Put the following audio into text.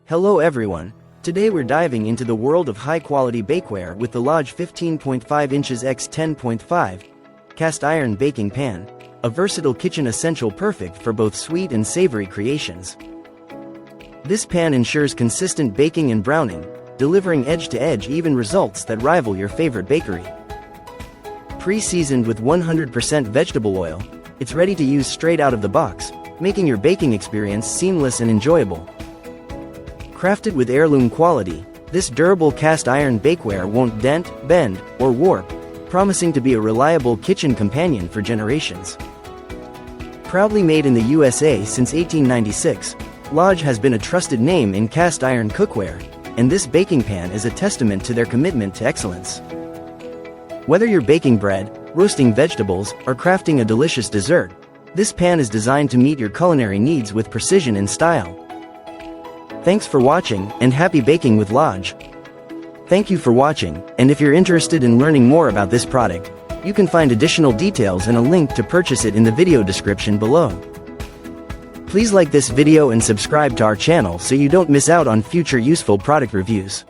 Hello everyone, today we're diving into the world of high-quality bakeware with the Lodge 15.5 inches x 10.5 cast iron baking pan, a versatile kitchen essential perfect for both sweet and savory creations. This pan ensures consistent baking and browning, delivering edge-to-edge even results that rival your favorite bakery. Pre-seasoned with 100% vegetable oil, it's ready to use straight out of the box, making your baking experience seamless and enjoyable. Crafted with heirloom quality, this durable cast iron bakeware won't dent, bend, or warp, promising to be a reliable kitchen companion for generations. Proudly made in the USA since 1896, Lodge has been a trusted name in cast iron cookware, and this baking pan is a testament to their commitment to excellence. Whether you're baking bread, roasting vegetables, or crafting a delicious dessert, this pan is designed to meet your culinary needs with precision and style. Thanks for watching, and happy baking with Lodge. Thank you for watching, and if you're interested in learning more about this product, you can find additional details and a link to purchase it in the video description below. Please like this video and subscribe to our channel so you don't miss out on future useful product reviews.